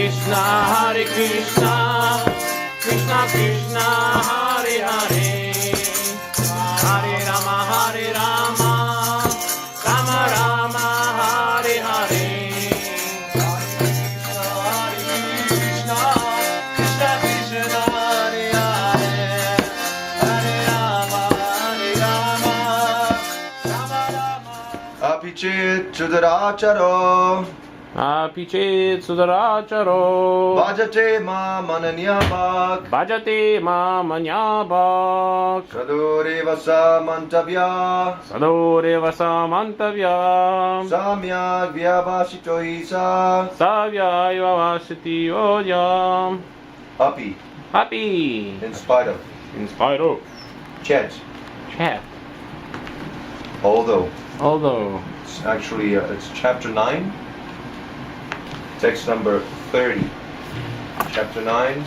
Krishna, Hare Krishna, Krishna Krishna, Hare Hare, Hare Rama, Hare Rama, Rama Rama, Hare Hare. Apichit Sudaracharo Apichit Sudaracharo Bhajate ma mananyabhak Bhajate ma manyabhak Sadureva samantavya Sadoreva samantavya Samyak vyavashito isa Savyaiva vasiti oyam. Api, Happy in spite of, in spite of Chet, chat. although Although it's chapter 9, text number 30. Chapter 9,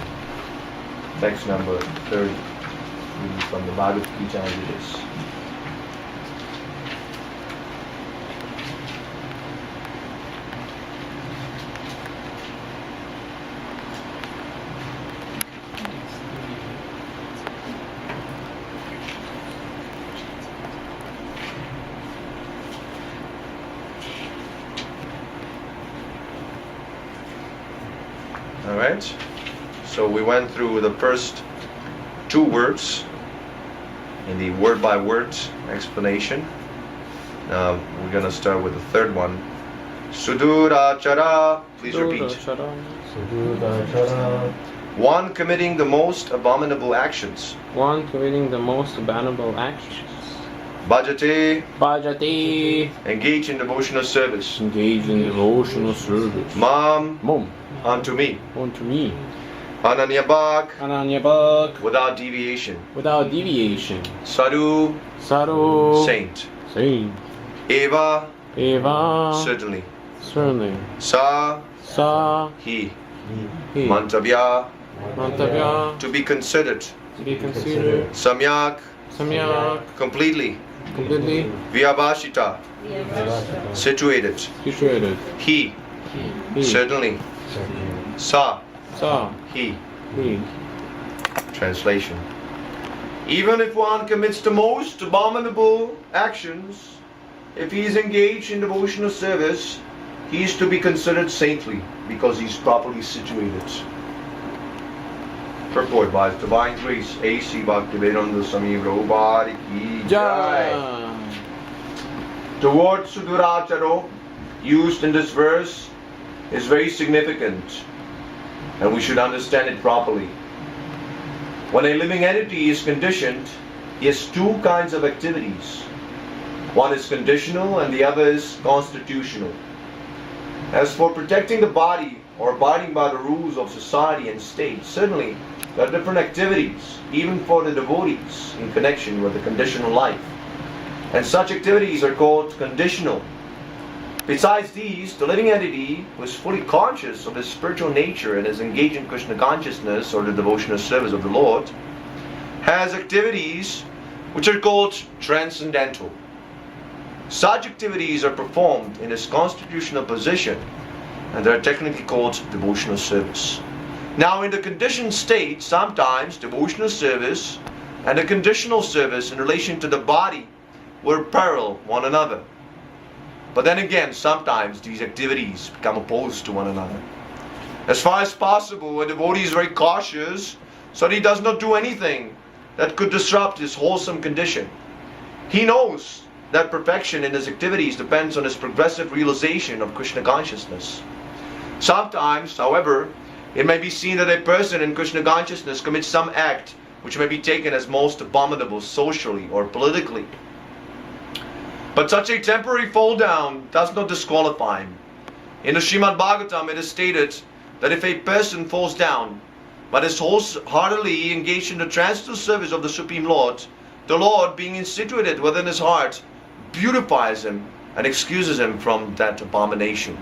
text number 30. Reading from the Bhagavad Gita as it is. Alright, so we went through the first two words in the word by word explanation. Now we're going to start with the third one. Sudurachara, please repeat. One committing the most abominable actions. One committing the most abominable actions. Bhajate, Bhajate, engage in devotional service. engage in devotional service. Mam, Mom, unto me. unto me. Ananyabhak, Ananyabhak, without deviation. without deviation. Sadhu, Saru, saint. saint. Eva, Eva, certainly. certainly. Sa, Sa, he. he. Mantavya, Mantavya, to be considered. to be considered. Samyak, Samyak, completely. completely Vyavashita, situated. situated. He, He. certainly. Sa, Sa, he. he. Translation. Even if one commits the most abominable actions, if he is engaged in devotional service, he is to be considered saintly because he is properly situated. Purport by His Divine Grace, A.C. Bhaktivedanta Swami Prabhupada Ki Jai. The word Suduracharo used in this verse is very significant, and we should understand it properly. When a living entity is conditioned, he has two kinds of activities. One is conditional and the other is constitutional. As for protecting the body or abiding by the rules of society and state, certainly there are different activities, even for the devotees, in connection with the conditional life. And such activities are called conditional. Besides these, the living entity who is fully conscious of his spiritual nature and is engaged in Krishna consciousness or the devotional service of the Lord, has activities which are called transcendental. Such activities are performed in his constitutional position, and they are technically called devotional service. Now, in the conditioned state, sometimes devotional service and the conditional service in relation to the body will parallel one another. But then again, sometimes these activities become opposed to one another. As far as possible, a devotee is very cautious so that he does not do anything that could disrupt his wholesome condition. He knows that perfection in his activities depends on his progressive realization of Krishna consciousness. Sometimes, however, it may be seen that a person in Krishna consciousness commits some act which may be taken as most abominable socially or politically. But such a temporary fall down does not disqualify him. In the Srimad Bhagavatam it is stated that if a person falls down but is wholeheartedly engaged in the transcendental service of the Supreme Lord, the Lord, being situated within his heart, beautifies him and excuses him from that abomination.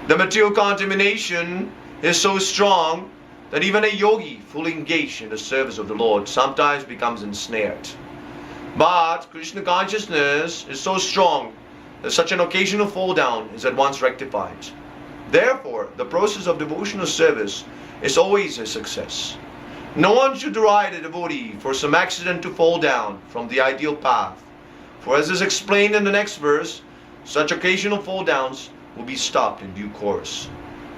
The material contamination is so strong that even a yogi fully engaged in the service of the Lord sometimes becomes ensnared. But Krishna consciousness is so strong that such an occasional fall down is at once rectified. Therefore, the process of devotional service is always a success. No one should deride a devotee for some accident to fall down from the ideal path. For as is explained in the next verse, such occasional fall downs will be stopped in due course,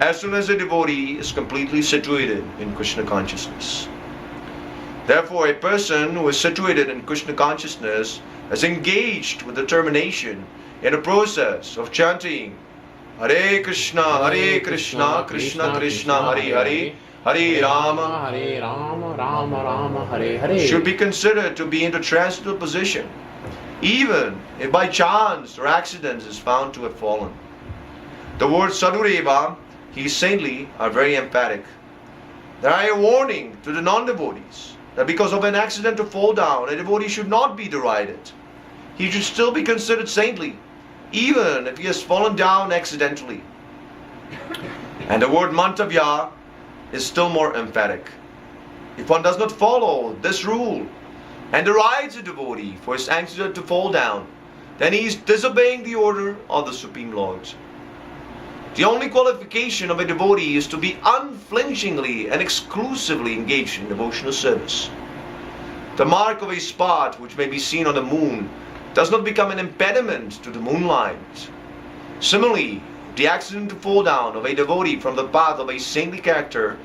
as soon as a devotee is completely situated in Krishna consciousness. Therefore, a person who is situated in Krishna consciousness is engaged with determination in a process of chanting Hare Krishna, Krishna Krishna, Hare Hare, Hare Rama, Rama Rama, Hare Hare. should be considered to be in the transcendental position, even if by chance or accident is found to have fallen. The words Sadhureva, he is saintly, are very emphatic. They are a warning to the non-devotees that because of an accident to fall down, a devotee should not be derided. He should still be considered saintly, even if he has fallen down accidentally. And the word Mantavya is still more emphatic. If one does not follow this rule and derides a devotee for his accident to fall down, then he is disobeying the order of the Supreme Lord. The only qualification of a devotee is to be unflinchingly and exclusively engaged in devotional service. The mark of a spot which may be seen on the moon does not become an impediment to the moonlight. Similarly, the accident to fall down of a devotee from the path of a saintly character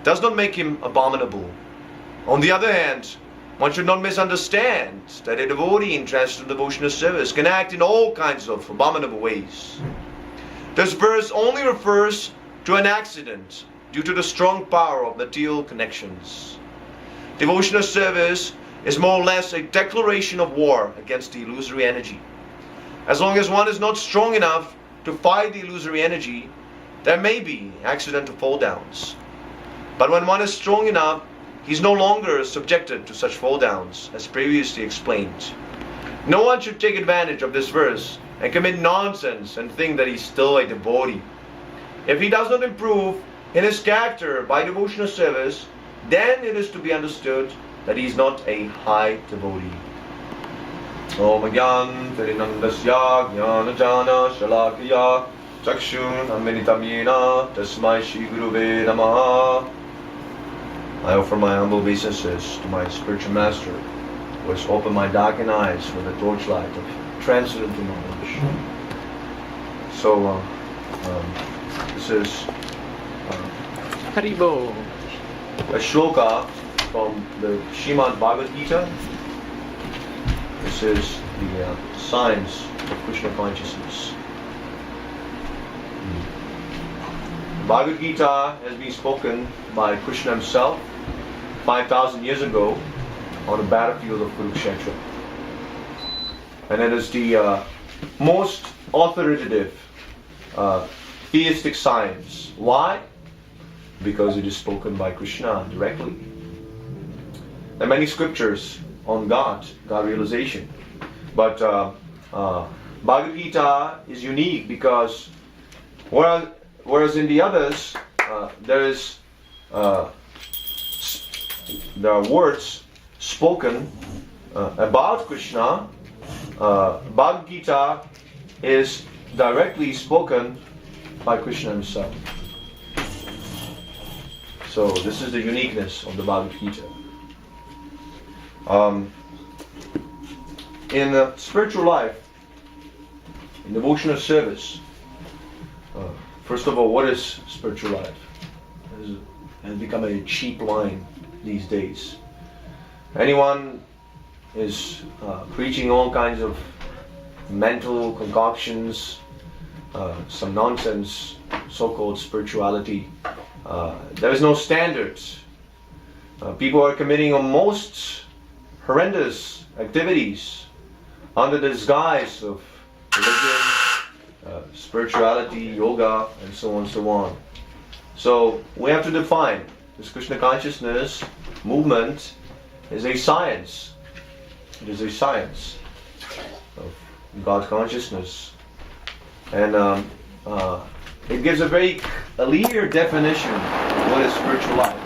does not make him abominable. On the other hand, one should not misunderstand that a devotee interested in devotional service can act in all kinds of abominable ways. This verse only refers to an accident due to the strong power of material connections. Devotional service is more or less a declaration of war against the illusory energy. As long as one is not strong enough to fight the illusory energy, there may be accidental fall downs. But when one is strong enough, he is no longer subjected to such fall downs, as previously explained. No one should take advantage of this verse and commit nonsense and think that he is still a devotee. If he does not improve in his character by devotional service, then it is to be understood that he is not a high devotee. Om Gyan Tirinandasya Jnanajana Shalakya Chakshun Amritam Yena Tasmai Shri Guruve Namaha. I offer my humble obeisances to my spiritual master, who has opened my darkened eyes with the torchlight of transcendental knowledge. So, this is Haribol. a shloka from the Srimad Bhagavad Gita. This is the science of Krishna consciousness. The Bhagavad Gita has been spoken by Krishna himself 5,000 years ago on the battlefield of Kurukshetra. And it is the most authoritative theistic science. Why? Because it is spoken by Krishna directly. There are many scriptures on God realization. But Bhagavad Gita is unique because whereas in the others there are words spoken about Krishna, Bhagavad Gita is directly spoken by Krishna himself. So this is the uniqueness of the Bhagavad Gita. In spiritual life, in devotional service, first of all, what is spiritual life? It has become a cheap line these days. Anyone is preaching all kinds of mental concoctions, some nonsense, so-called spirituality. There is no standards. People are committing most horrendous activities under the disguise of religion, spirituality, yoga, and so on and so on. So we have to define this Krishna consciousness movement is a science. It is a science of God consciousness, and it gives a very clear definition of what is spiritual life.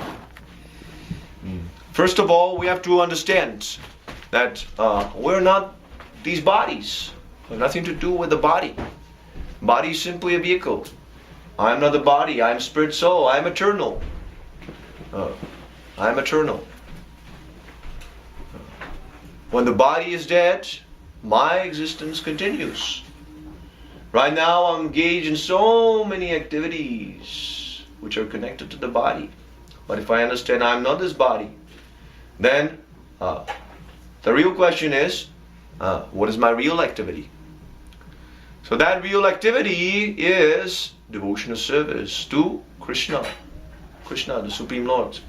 First of all, we have to understand that we're not these bodies. We have nothing to do with the body. Body is simply a vehicle. I am not the body. I am spirit soul. I am eternal. I am eternal. When the body is dead, my existence continues. Right now I'm engaged in so many activities which are connected to the body. But if I understand I am not this body, then the real question is, what is my real activity? So that real activity is devotional service to Krishna, the Supreme Lord.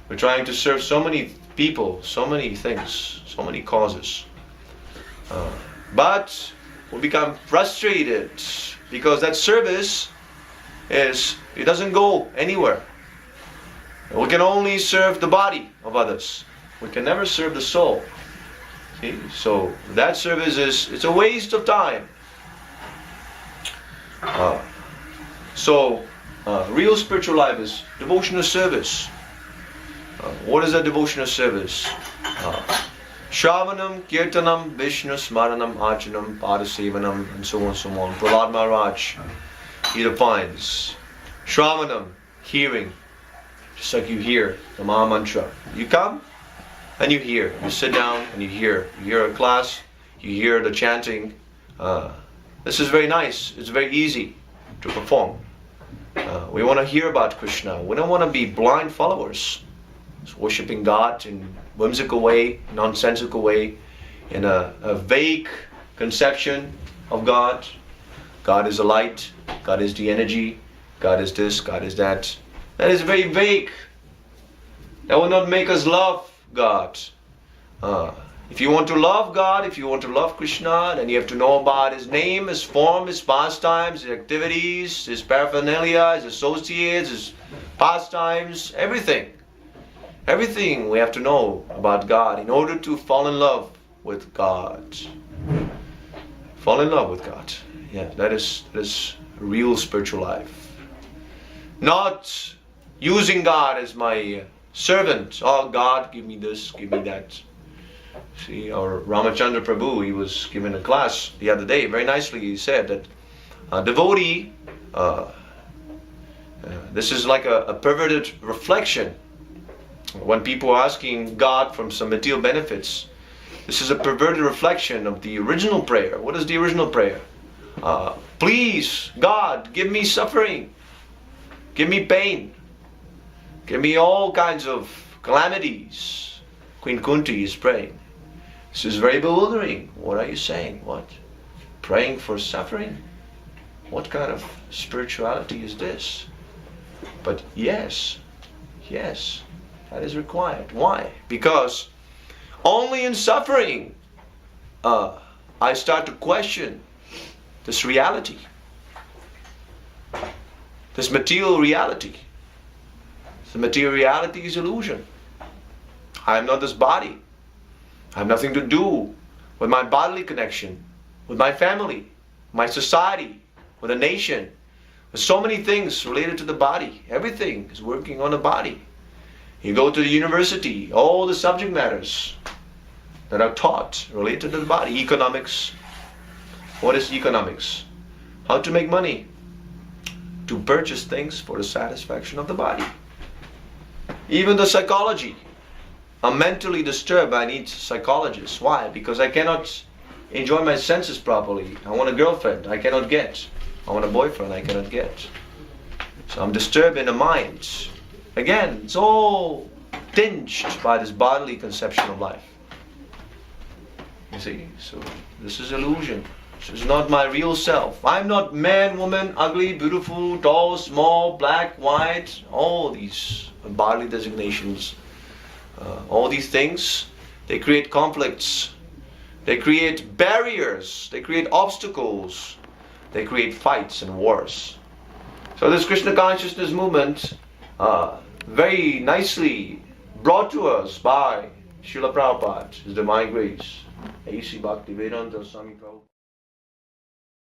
We're trying to serve so many people, so many things, so many causes. But we become frustrated because that service it doesn't go anywhere. We can only serve the body of others. We can never serve the soul. See? So that service it's a waste of time. Real spiritual life is devotional service. What is a devotional service? Shravanam, Kirtanam, Vishnu, Smaranam, Archanam, Padasevanam, and so on, so on. Prahlad Maharaj, he defines Shravanam, hearing, just like you hear the Maha Mantra. You come and you hear. You sit down and you hear. You hear a class, you hear the chanting. This is very nice. It's very easy to perform. We want to hear about Krishna. We don't want to be blind followers, just worshipping God in whimsical way, nonsensical way, in a vague conception of God. God is a light, God is the energy, God is this, God is that. That is very vague. That will not make us love God. If you want to love God, if you want to love Krishna, then you have to know about His name, His form, His pastimes, His activities, His paraphernalia, His associates, His pastimes, everything. Everything we have to know about God in order to fall in love with God. Fall in love with God. Yeah, that is real spiritual life. Not using God as my servant. Oh God, give me this, give me that. See, our Ramachandra Prabhu, he was given a class the other day. Very nicely he said that devotee, this is like a perverted reflection. When people are asking God for some material benefits, this is a perverted reflection of the original prayer. What is the original prayer? Please, God, give me suffering. Give me pain. Give me all kinds of calamities. Queen Kunti is praying. This is very bewildering. What are you saying? What? Praying for suffering? What kind of spirituality is this? But yes, that is required. Why? Because only in suffering I start to question this reality, this material reality. The material reality is illusion. I am not this body. I have nothing to do with my bodily connection, with my family, my society, with a nation. There's so many things related to the body. Everything is working on the body. You go to the university, all the subject matters that are taught related to the body. Economics. What is economics? How to make money. To purchase things for the satisfaction of the body. Even the psychology. I'm mentally disturbed. I need psychologists. Why? Because I cannot enjoy my senses properly. I want a girlfriend. I cannot get. I want a boyfriend. I cannot get. So I'm disturbed in the mind. Again, it's all tinged by this bodily conception of life. You see? So this is illusion. This is not my real self. I'm not man, woman, ugly, beautiful, tall, small, black, white. All these bodily designations. All these things, they create conflicts. They create barriers. They create obstacles. They create fights and wars. So this Krishna consciousness movement, very nicely brought to us by Srila Prabhupada, His Divine Grace, A.C. Bhaktivedanta Swami Prabhupada.